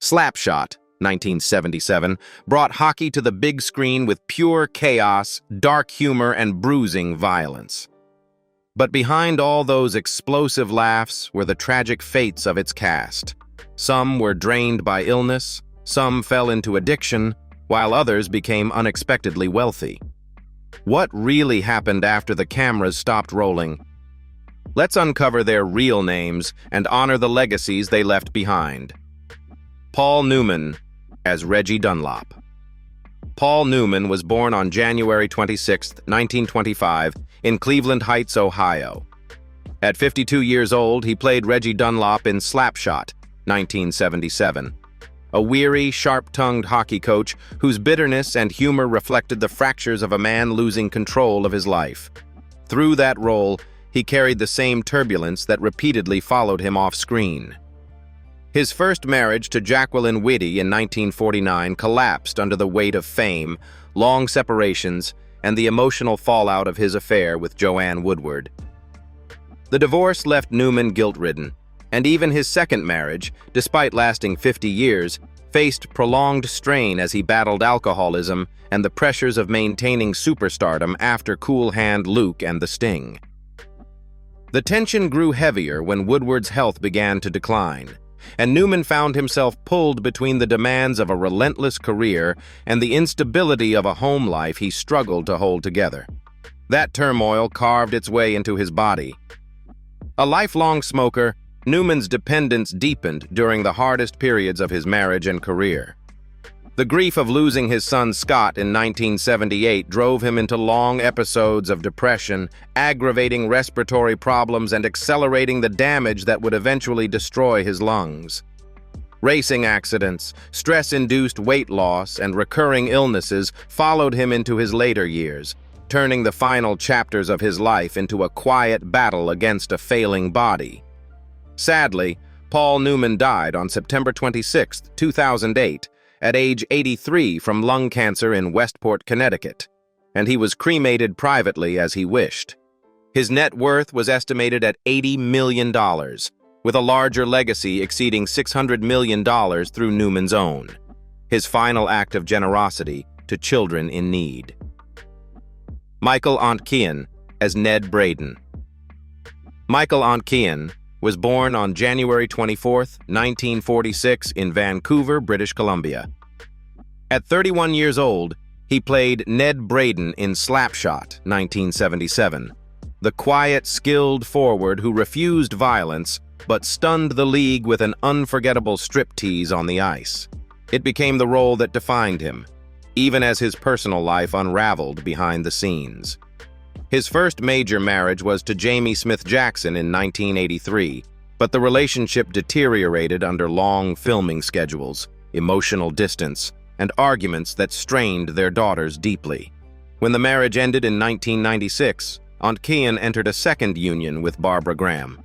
Slapshot, 1977, brought hockey to the big screen with pure chaos, dark humor, and bruising violence. But behind all those explosive laughs were the tragic fates of its cast. Some were drained by illness, some fell into addiction, while others became unexpectedly wealthy. What really happened after the cameras stopped rolling? Let's uncover their real names and honor the legacies they left behind. Paul Newman as Reggie Dunlop. Paul Newman was born on January 26, 1925, in Cleveland Heights, Ohio. At 52 years old, he played Reggie Dunlop in Slapshot, 1977, a weary, sharp-tongued hockey coach whose bitterness and humor reflected the fractures of a man losing control of his life. Through that role, he carried the same turbulence that repeatedly followed him off-screen. His first marriage to Jacqueline Whitty in 1949 collapsed under the weight of fame, long separations, and the emotional fallout of his affair with Joanne Woodward. The divorce left Newman guilt-ridden, and even his second marriage, despite lasting 50 years, faced prolonged strain as he battled alcoholism and the pressures of maintaining superstardom after Cool Hand Luke and The Sting. The tension grew heavier when Woodward's health began to decline, and Newman found himself pulled between the demands of a relentless career and the instability of a home life he struggled to hold together. That turmoil carved its way into his body. A lifelong smoker, Newman's dependence deepened during the hardest periods of his marriage and career. The grief of losing his son Scott in 1978 drove him into long episodes of depression, aggravating respiratory problems and accelerating the damage that would eventually destroy his lungs. Racing accidents, stress-induced weight loss, and recurring illnesses followed him into his later years, turning the final chapters of his life into a quiet battle against a failing body. Sadly, Paul Newman died on September 26, 2008, at age 83 from lung cancer in Westport, Connecticut, and he was cremated privately as he wished. His net worth was estimated at $80 million, with a larger legacy exceeding $600 million through Newman's own, his final act of generosity to children in need. Michael Ontkean as Ned Braden. Michael Ontkean was born on January 24, 1946, in Vancouver, British Columbia. At 31 years old, he played Ned Braden in Slapshot, 1977, the quiet, skilled forward who refused violence but stunned the league with an unforgettable striptease on the ice. It became the role that defined him, even as his personal life unraveled behind the scenes. His first major marriage was to Jamie Smith Jackson in 1983, but the relationship deteriorated under long filming schedules, emotional distance, and arguments that strained their daughters deeply. When the marriage ended in 1996, Ontkean entered a second union with Barbara Graham,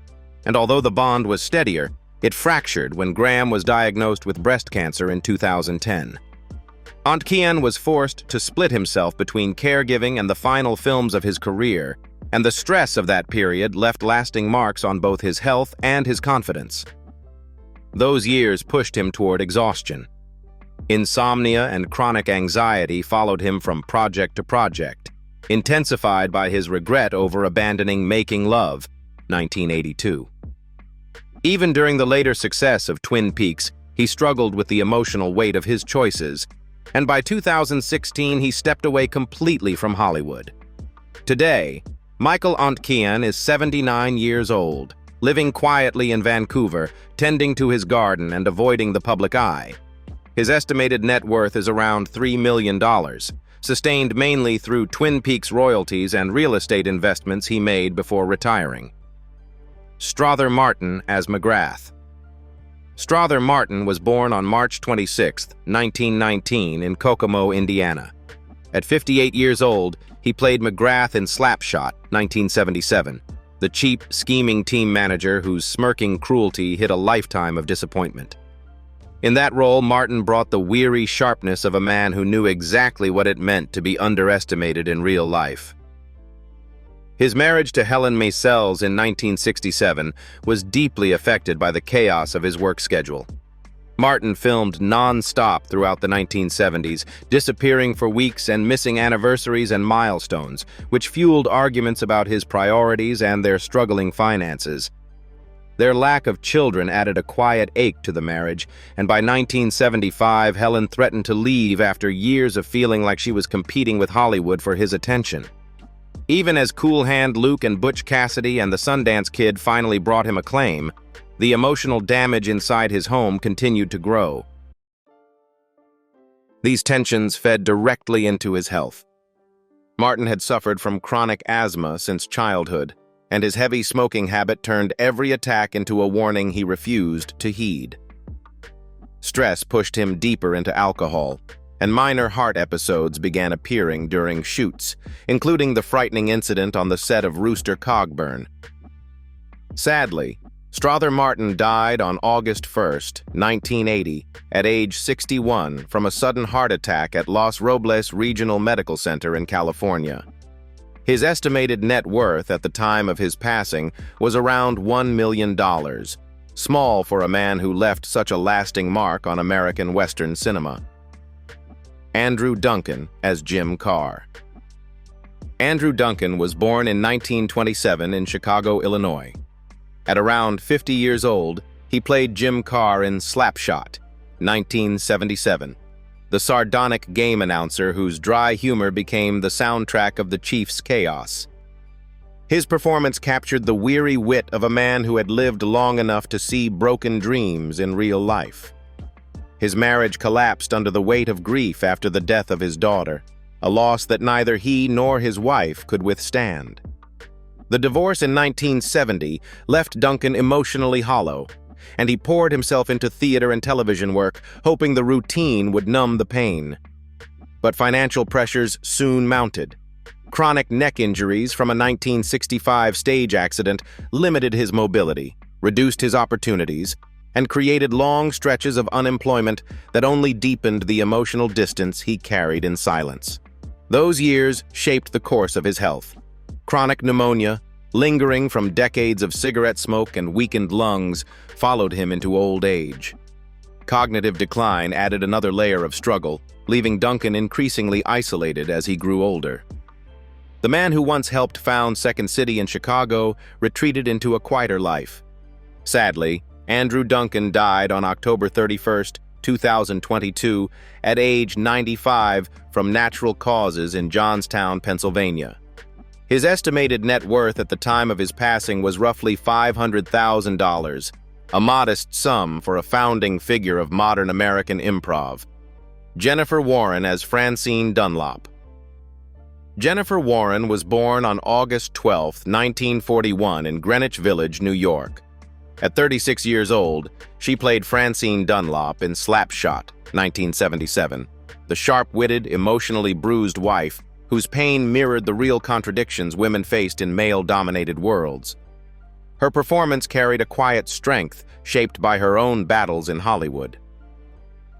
and although the bond was steadier, it fractured when Graham was diagnosed with breast cancer in 2010. Ontkean was forced to split himself between caregiving and the final films of his career, and the stress of that period left lasting marks on both his health and his confidence. Those years pushed him toward exhaustion. Insomnia and chronic anxiety followed him from project to project, intensified by his regret over abandoning Making Love, 1982. Even during the later success of Twin Peaks, he struggled with the emotional weight of his choices, and by 2016 he stepped away completely from Hollywood. Today, Michael Ontkean is 79 years old, living quietly in Vancouver, tending to his garden and avoiding the public eye. His estimated net worth is around $3 million, sustained mainly through Twin Peaks royalties and real estate investments he made before retiring. Strother Martin as McGrath. Strother Martin was born on March 26, 1919, in Kokomo, Indiana. At 58 years old, he played McGrath in Slapshot, 1977, the cheap, scheming team manager whose smirking cruelty hid a lifetime of disappointment. In that role, Martin brought the weary sharpness of a man who knew exactly what it meant to be underestimated in real life. His marriage to Helen Maysels in 1967 was deeply affected by the chaos of his work schedule. Martin filmed non-stop throughout the 1970s, disappearing for weeks and missing anniversaries and milestones, which fueled arguments about his priorities and their struggling finances. Their lack of children added a quiet ache to the marriage, and by 1975, Helen threatened to leave after years of feeling like she was competing with Hollywood for his attention. Even as Cool Hand Luke and Butch Cassidy and the Sundance Kid finally brought him acclaim, the emotional damage inside his home continued to grow. These tensions fed directly into his health. Martin had suffered from chronic asthma since childhood, and his heavy smoking habit turned every attack into a warning he refused to heed. Stress pushed him deeper into alcohol, and minor heart episodes began appearing during shoots, including the frightening incident on the set of Rooster Cogburn. Sadly, Strother Martin died on August 1, 1980, at age 61 from a sudden heart attack at Los Robles Regional Medical Center in California. His estimated net worth at the time of his passing was around $1 million, small for a man who left such a lasting mark on American Western cinema. Andrew Duncan as Jim Carr. Andrew Duncan was born in 1927 in Chicago, Illinois. At around 50 years old, he played Jim Carr in Slapshot, 1977, the sardonic game announcer whose dry humor became the soundtrack of the Chiefs' chaos. His performance captured the weary wit of a man who had lived long enough to see broken dreams in real life. His marriage collapsed under the weight of grief after the death of his daughter, a loss that neither he nor his wife could withstand. The divorce in 1970 left Duncan emotionally hollow, and he poured himself into theater and television work, hoping the routine would numb the pain. But financial pressures soon mounted. Chronic neck injuries from a 1965 stage accident limited his mobility, reduced his opportunities, and created long stretches of unemployment that only deepened the emotional distance he carried in silence. Those years shaped the course of his health. Chronic pneumonia, lingering from decades of cigarette smoke and weakened lungs, followed him into old age. Cognitive decline added another layer of struggle, leaving Duncan increasingly isolated as he grew older. The man who once helped found Second City in Chicago retreated into a quieter life. Sadly, Andrew Duncan died on October 31, 2022, at age 95 from natural causes in Johnstown, Pennsylvania. His estimated net worth at the time of his passing was roughly $500,000, a modest sum for a founding figure of modern American improv. Jennifer Warren as Francine Dunlop. Jennifer Warren was born on August 12, 1941 in Greenwich Village, New York. At 36 years old, she played Francine Dunlop in Slapshot, 1977, the sharp-witted, emotionally bruised wife whose pain mirrored the real contradictions women faced in male-dominated worlds. Her performance carried a quiet strength shaped by her own battles in Hollywood.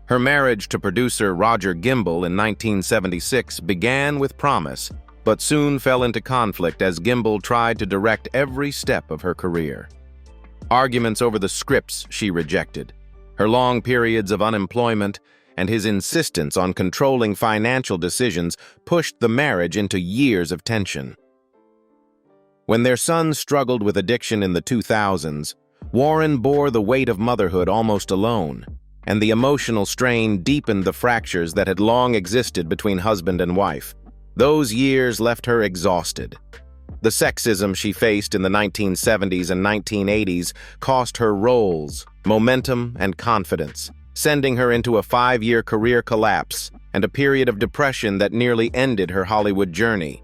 Her marriage to producer Roger Gimbel in 1976 began with promise, but soon fell into conflict as Gimbel tried to direct every step of her career. Arguments over the scripts she rejected, her long periods of unemployment, and his insistence on controlling financial decisions pushed the marriage into years of tension. When their son struggled with addiction in the 2000s, Warren bore the weight of motherhood almost alone, and the emotional strain deepened the fractures that had long existed between husband and wife. Those years left her exhausted. The sexism she faced in the 1970s and 1980s cost her roles, momentum, and confidence, sending her into a 5-year career collapse and a period of depression that nearly ended her Hollywood journey.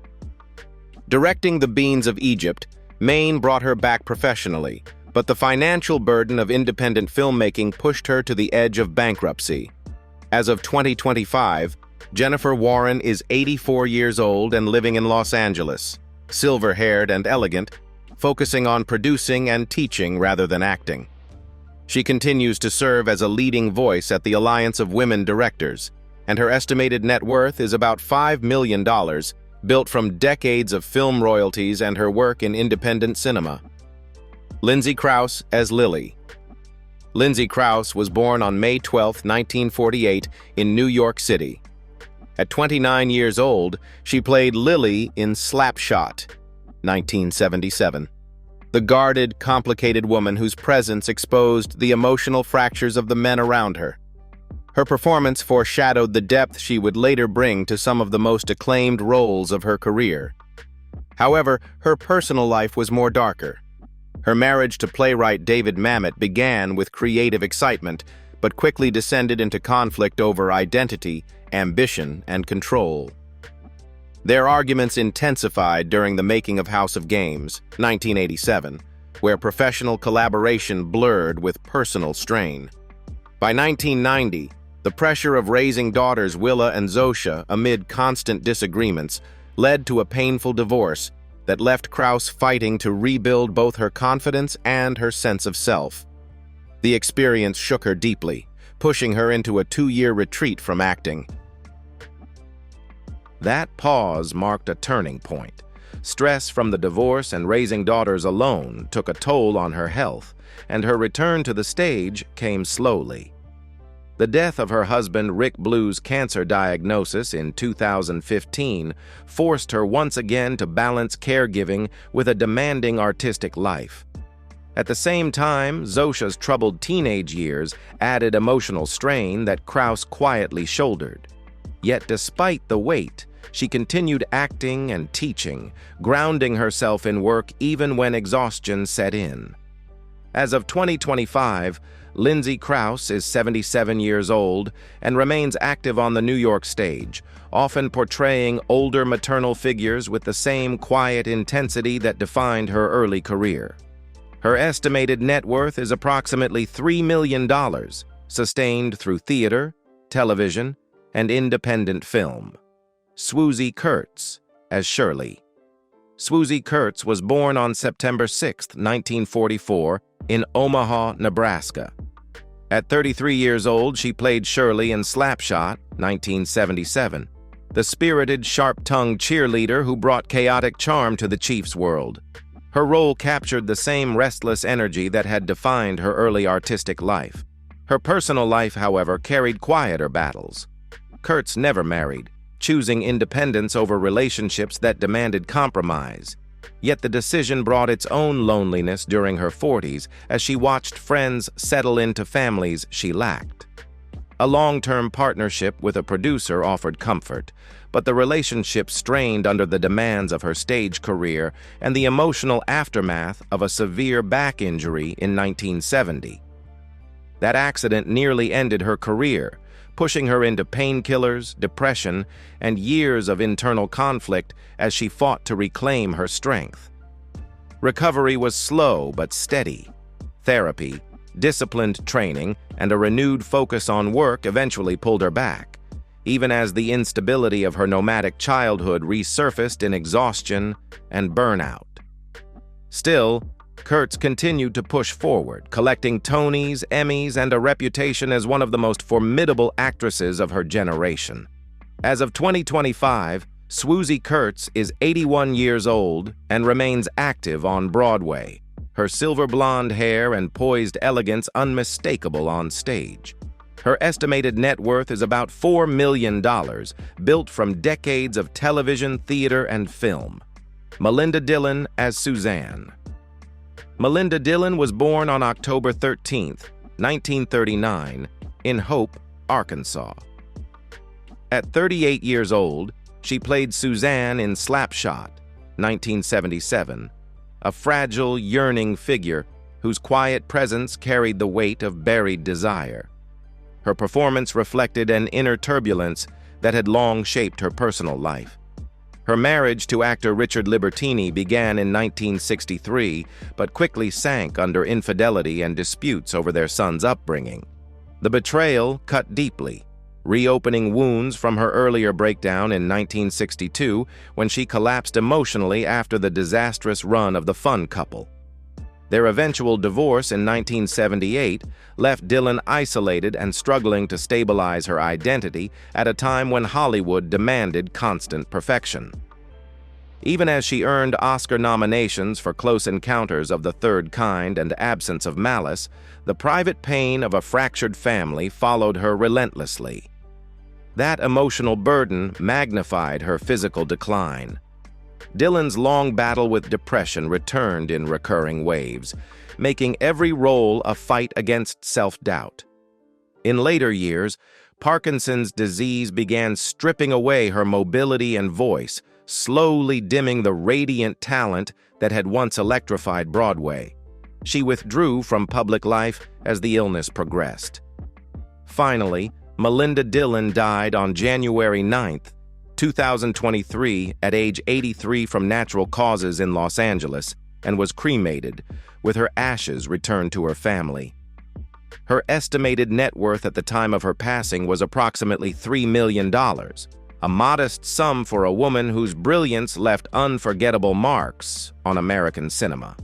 Directing The Beans of Egypt, Maine brought her back professionally, but the financial burden of independent filmmaking pushed her to the edge of bankruptcy. As of 2025, Jennifer Warren is 84 years old and living in Los Angeles, silver-haired and elegant, focusing on producing and teaching rather than acting. She continues to serve as a leading voice at the Alliance of Women Directors, and her estimated net worth is about $5 million, built from decades of film royalties and her work in independent cinema. Lindsay Crouse as Lily. Lindsay Crouse was born on May 12, 1948, in New York City. At 29 years old, she played Lily in Slapshot, 1977. The guarded, complicated woman whose presence exposed the emotional fractures of the men around her. Her performance foreshadowed the depth she would later bring to some of the most acclaimed roles of her career. However, her personal life was more darker. Her marriage to playwright David Mamet began with creative excitement, but quickly descended into conflict over identity, ambition, and control. Their arguments intensified during the making of House of Games, 1987, where professional collaboration blurred with personal strain. By 1990, the pressure of raising daughters Willa and Zosha amid constant disagreements led to a painful divorce that left Crouse fighting to rebuild both her confidence and her sense of self. The experience shook her deeply, pushing her into a 2-year retreat from acting. That pause marked a turning point. Stress from the divorce and raising daughters alone took a toll on her health, and her return to the stage came slowly. The death of her husband Rick Blue's cancer diagnosis in 2015 forced her once again to balance caregiving with a demanding artistic life. At the same time, Zosha's troubled teenage years added emotional strain that Crouse quietly shouldered. Yet despite the weight, she continued acting and teaching, grounding herself in work even when exhaustion set in. As of 2025, Lindsay Crouse is 77 years old and remains active on the New York stage, often portraying older maternal figures with the same quiet intensity that defined her early career. Her estimated net worth is approximately $3 million, sustained through theater, television, and independent film. Swoosie Kurtz as Shirley. Swoosie Kurtz was born on September 6, 1944, in Omaha, Nebraska. At 33 years old, she played Shirley in Slapshot, 1977, the spirited, sharp-tongued cheerleader who brought chaotic charm to the Chiefs' world. Her role captured the same restless energy that had defined her early artistic life. Her personal life, however, carried quieter battles. Kurtz never married, choosing independence over relationships that demanded compromise. Yet the decision brought its own loneliness during her 40s as she watched friends settle into families she lacked. A long-term partnership with a producer offered comfort, but the relationship strained under the demands of her stage career and the emotional aftermath of a severe back injury in 1970. That accident nearly ended her career, pushing her into painkillers, depression, and years of internal conflict as she fought to reclaim her strength. Recovery was slow but steady. Therapy, disciplined training, and a renewed focus on work eventually pulled her back, even as the instability of her nomadic childhood resurfaced in exhaustion and burnout. Still, Kurtz continued to push forward, collecting Tonys, Emmys, and a reputation as one of the most formidable actresses of her generation. As of 2025, Swoosie Kurtz is 81 years old and remains active on Broadway, her silver blonde hair and poised elegance unmistakable on stage. Her estimated net worth is about $4 million, built from decades of television, theater, and film. Melinda Dillon as Suzanne. Melinda Dillon was born on October 13, 1939, in Hope, Arkansas. At 38 years old, she played Suzanne in Slapshot, 1977, a fragile, yearning figure whose quiet presence carried the weight of buried desire. Her performance reflected an inner turbulence that had long shaped her personal life. Her marriage to actor Richard Libertini began in 1963, but quickly sank under infidelity and disputes over their son's upbringing. The betrayal cut deeply, reopening wounds from her earlier breakdown in 1962 when she collapsed emotionally after the disastrous run of the Fun couple. Their eventual divorce in 1978 left Dillon isolated and struggling to stabilize her identity at a time when Hollywood demanded constant perfection. Even as she earned Oscar nominations for Close Encounters of the Third Kind and Absence of Malice, the private pain of a fractured family followed her relentlessly. That emotional burden magnified her physical decline. Dillon's long battle with depression returned in recurring waves, making every role a fight against self-doubt. In later years, Parkinson's disease began stripping away her mobility and voice, slowly dimming the radiant talent that had once electrified Broadway. She withdrew from public life as the illness progressed. Finally, Melinda Dillon died on January 9, 2023, at age 83 from natural causes in Los Angeles, and was cremated, with her ashes returned to her family. Her estimated net worth at the time of her passing was approximately $3 million, a modest sum for a woman whose brilliance left unforgettable marks on American cinema.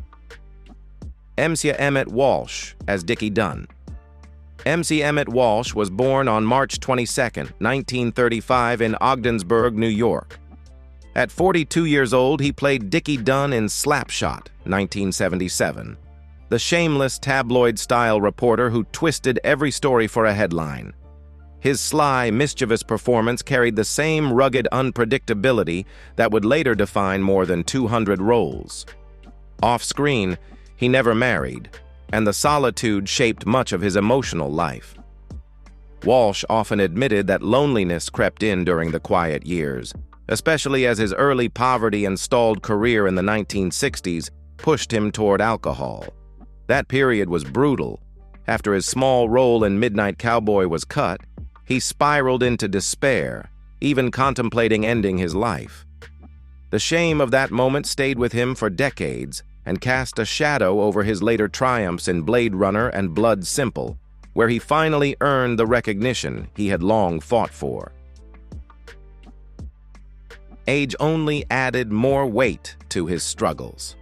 MC Emmet Walsh as Dickie Dunn. MC Emmet Walsh was born on March 22, 1935 in Ogdensburg, New York. At 42 years old, he played Dickie Dunn in Slapshot, 1977, the shameless tabloid-style reporter who twisted every story for a headline. His sly, mischievous performance carried the same rugged unpredictability that would later define more than 200 roles. Off-screen, he never married, and the solitude shaped much of his emotional life. Walsh often admitted that loneliness crept in during the quiet years, especially as his early poverty and stalled career in the 1960s pushed him toward alcohol. That period was brutal. After his small role in Midnight Cowboy was cut, he spiraled into despair, even contemplating ending his life. The shame of that moment stayed with him for decades and cast a shadow over his later triumphs in Blade Runner and Blood Simple, where he finally earned the recognition he had long fought for. Age only added more weight to his struggles.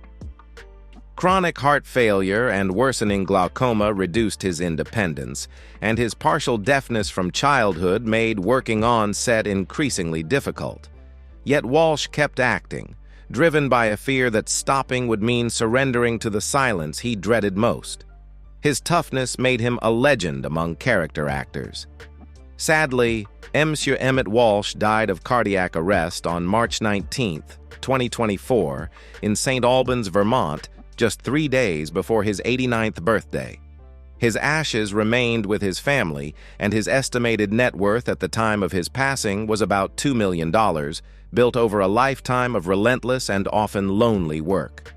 Chronic heart failure and worsening glaucoma reduced his independence, and his partial deafness from childhood made working on set increasingly difficult. Yet Walsh kept acting, driven by a fear that stopping would mean surrendering to the silence he dreaded most. His toughness made him a legend among character actors. Sadly, Monsieur Emmet Walsh died of cardiac arrest on March 19, 2024, in St. Albans, Vermont, just 3 days before his 89th birthday. His ashes remained with his family, and his estimated net worth at the time of his passing was about $2 million, built over a lifetime of relentless and often lonely work.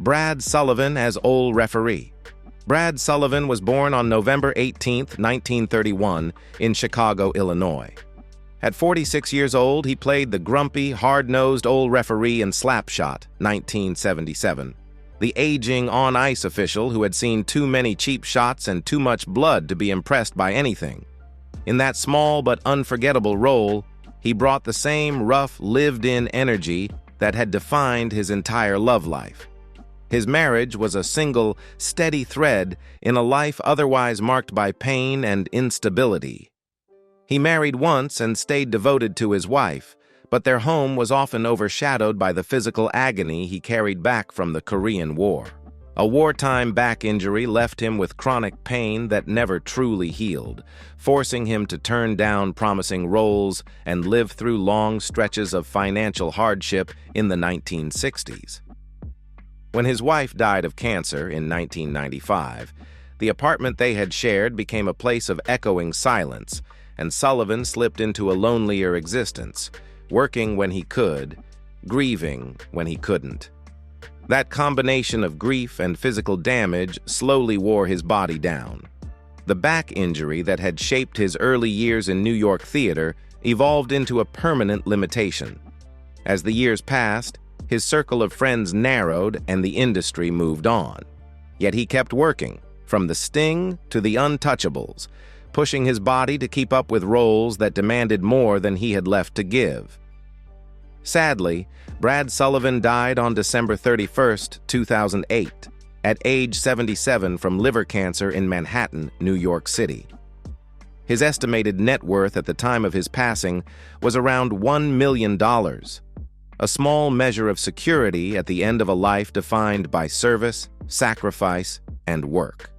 Brad Sullivan as Ole Referee. Brad Sullivan was born on November 18, 1931, in Chicago, Illinois. At 46 years old, he played the grumpy, hard-nosed Ole Referee in Slapshot, 1977. The aging on-ice official who had seen too many cheap shots and too much blood to be impressed by anything. In that small but unforgettable role, he brought the same rough, lived-in energy that had defined his entire love life. His marriage was a single, steady thread in a life otherwise marked by pain and instability. He married once and stayed devoted to his wife, but their home was often overshadowed by the physical agony he carried back from the Korean War. A wartime back injury left him with chronic pain that never truly healed, forcing him to turn down promising roles and live through long stretches of financial hardship in the 1960s. When his wife died of cancer in 1995, the apartment they had shared became a place of echoing silence, and Sullivan slipped into a lonelier existence, working when he could, grieving when he couldn't. That combination of grief and physical damage slowly wore his body down. The back injury that had shaped his early years in New York theater evolved into a permanent limitation. As the years passed, his circle of friends narrowed and the industry moved on. Yet he kept working, from The Sting to The Untouchables, pushing his body to keep up with roles that demanded more than he had left to give. Sadly, Brad Sullivan died on December 31, 2008, at age 77 from liver cancer in Manhattan, New York City. His estimated net worth at the time of his passing was around $1 million. a small measure of security at the end of a life defined by service, sacrifice, and work.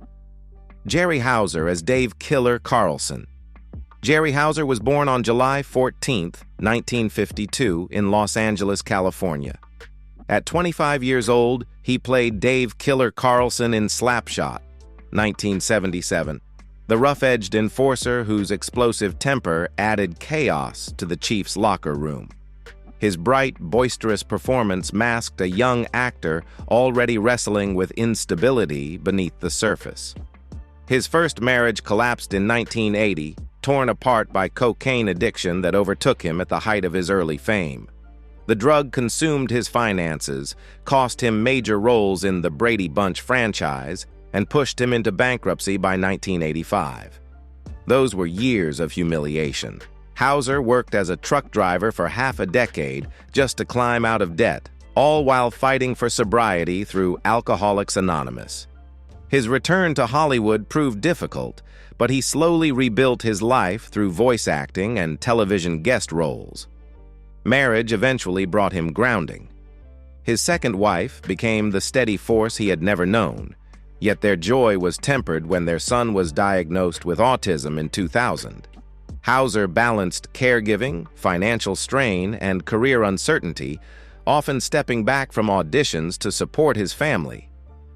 Jerry Hauser as Dave "Killer" Carlson. Jerry Hauser was born on July 14, 1952, in Los Angeles, California. At 25 years old, he played Dave "Killer" Carlson in Slapshot, 1977, the rough-edged enforcer whose explosive temper added chaos to the Chiefs' locker room. His bright, boisterous performance masked a young actor already wrestling with instability beneath the surface. His first marriage collapsed in 1980, torn apart by cocaine addiction that overtook him at the height of his early fame. The drug consumed his finances, cost him major roles in the Brady Bunch franchise, and pushed him into bankruptcy by 1985. Those were years of humiliation. Hauser worked as a truck driver for half a decade just to climb out of debt, all while fighting for sobriety through Alcoholics Anonymous. His return to Hollywood proved difficult, but he slowly rebuilt his life through voice acting and television guest roles. Marriage eventually brought him grounding. His second wife became the steady force he had never known, yet their joy was tempered when their son was diagnosed with autism in 2000. Hauser balanced caregiving, financial strain, and career uncertainty, often stepping back from auditions to support his family.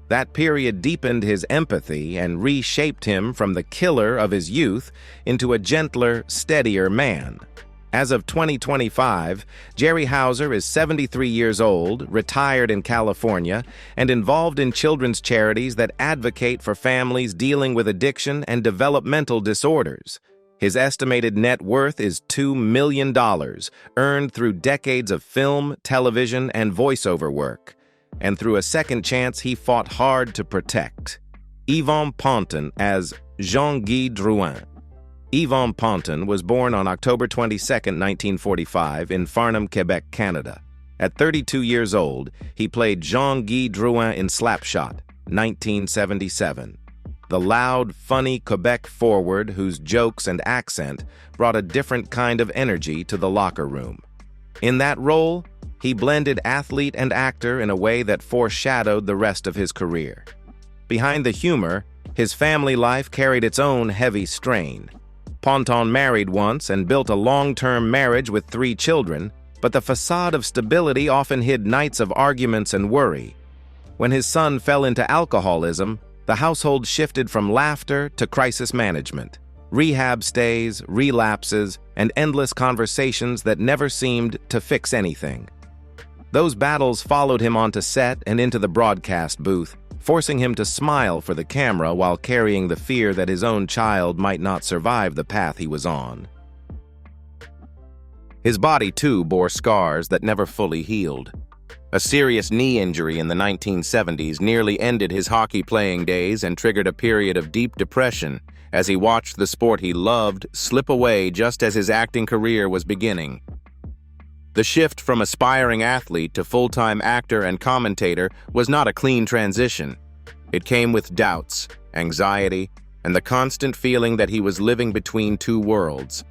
That period deepened his empathy and reshaped him from the killer of his youth into a gentler, steadier man. As of 2025, Jerry Hauser is 73 years old, retired in California, and involved in children's charities that advocate for families dealing with addiction and developmental disorders. His estimated net worth is $2 million, earned through decades of film, television, and voiceover work, and through a second chance he fought hard to protect. Yvan Ponton as Jean-Guy Drouin. Yvan Ponton was born on October 22, 1945, in Farnham, Quebec, Canada. At 32 years old, he played Jean-Guy Drouin in Slapshot, 1977. The loud, funny Quebec forward whose jokes and accent brought a different kind of energy to the locker room. In that role, he blended athlete and actor in a way that foreshadowed the rest of his career. Behind the humor, his family life carried its own heavy strain. Ponton married once and built a long-term marriage with 3 children, but the facade of stability often hid nights of arguments and worry. When his son fell into alcoholism, the household shifted from laughter to crisis management, rehab stays, relapses, and endless conversations that never seemed to fix anything. Those battles followed him onto set and into the broadcast booth, forcing him to smile for the camera while carrying the fear that his own child might not survive the path he was on. His body, too, bore scars that never fully healed. A serious knee injury in the 1970s nearly ended his hockey-playing days and triggered a period of deep depression as he watched the sport he loved slip away just as his acting career was beginning. The shift from aspiring athlete to full-time actor and commentator was not a clean transition. It came with doubts, anxiety, and the constant feeling that he was living between two worlds.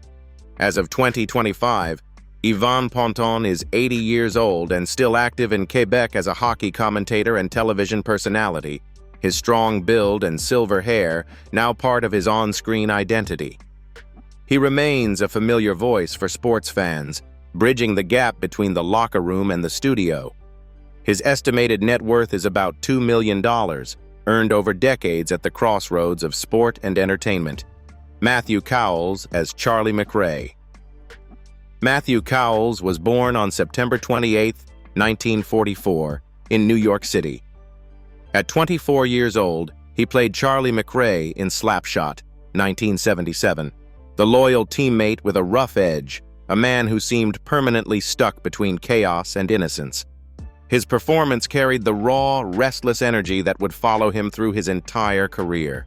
As of 2025, Yvan Ponton is 80 years old and still active in Quebec as a hockey commentator and television personality, his strong build and silver hair now part of his on-screen identity. He remains a familiar voice for sports fans, bridging the gap between the locker room and the studio. His estimated net worth is about $2 million, earned over decades at the crossroads of sport and entertainment. Matthew Cowles as Charlie McRae. Matthew Cowles was born on September 28, 1944, in New York City. At 24 years old, he played Charlie McRae in Slapshot, 1977, the loyal teammate with a rough edge, a man who seemed permanently stuck between chaos and innocence. His performance carried the raw, restless energy that would follow him through his entire career.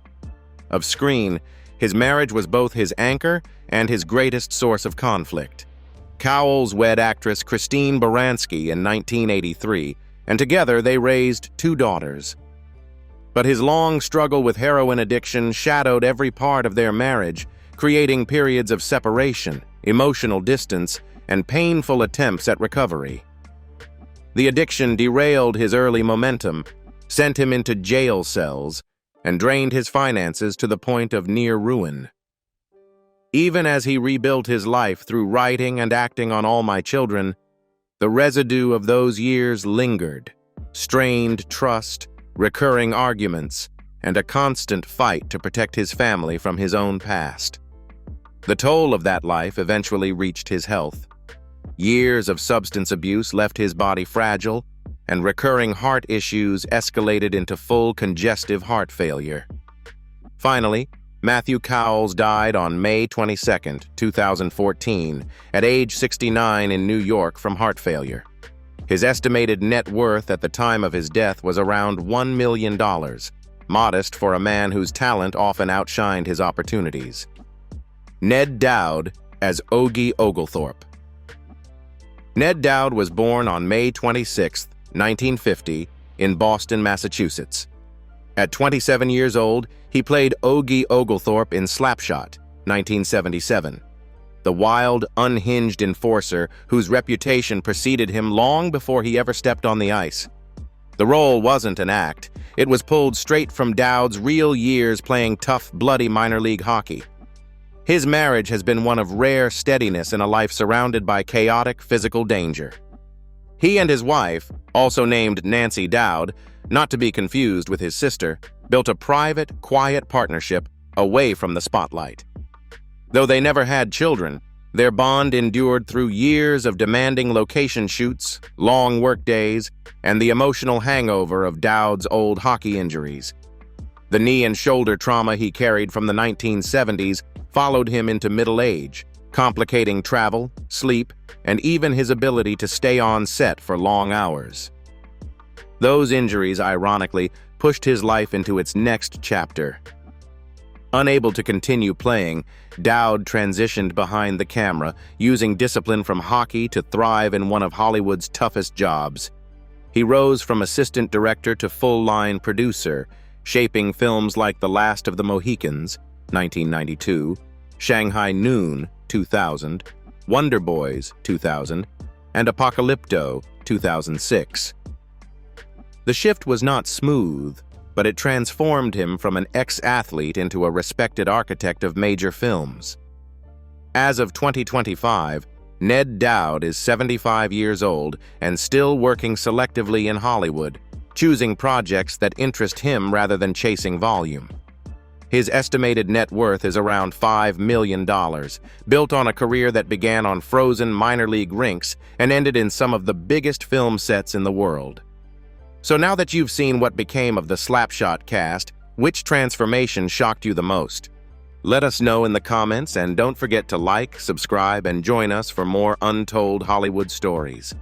Of screen, his marriage was both his anchor and his greatest source of conflict. Cowles wed actress Christine Baranski in 1983, and together they raised 2 daughters. But his long struggle with heroin addiction shadowed every part of their marriage, creating periods of separation, emotional distance, and painful attempts at recovery. The addiction derailed his early momentum, sent him into jail cells, and drained his finances to the point of near ruin. Even as he rebuilt his life through writing and acting on All My Children, the residue of those years lingered: strained trust, recurring arguments, and a constant fight to protect his family from his own past. The toll of that life eventually reached his health. Years of substance abuse left his body fragile, and recurring heart issues escalated into full congestive heart failure. Finally, Matthew Cowles died on May 22, 2014, at age 69 in New York from heart failure. His estimated net worth at the time of his death was around $1 million, modest for a man whose talent often outshined his opportunities. Ned Dowd as Ogie Oglethorpe. Ned Dowd was born on May 26, 1950, in Boston, Massachusetts. At 27 years old, he played Ogie Oglethorpe in Slapshot, 1977, the wild, unhinged enforcer whose reputation preceded him long before he ever stepped on the ice. The role wasn't an act. It was pulled straight from Dowd's real years playing tough, bloody minor league hockey. His marriage has been one of rare steadiness in a life surrounded by chaotic physical danger. He and his wife, also named Nancy Dowd, not to be confused with his sister, built a private, quiet partnership away from the spotlight. Though they never had children, their bond endured through years of demanding location shoots, long work days, and the emotional hangover of Dowd's old hockey injuries. The knee and shoulder trauma he carried from the 1970s followed him into middle age, complicating travel, sleep, and even his ability to stay on set for long hours. Those injuries, ironically, pushed his life into its next chapter. Unable to continue playing, Dowd transitioned behind the camera, using discipline from hockey to thrive in one of Hollywood's toughest jobs. He rose from assistant director to full-line producer, shaping films like The Last of the Mohicans, 1992, Shanghai Noon, 2000, Wonder Boys, 2000, and Apocalypto, 2006. The shift was not smooth, but it transformed him from an ex-athlete into a respected architect of major films. As of 2025, Ned Dowd is 75 years old and still working selectively in Hollywood, choosing projects that interest him rather than chasing volume. His estimated net worth is around $5 million, built on a career that began on frozen minor league rinks and ended in some of the biggest film sets in the world. So now that you've seen what became of the Slapshot cast, which transformation shocked you the most? Let us know in the comments, and don't forget to like, subscribe, and join us for more untold Hollywood stories.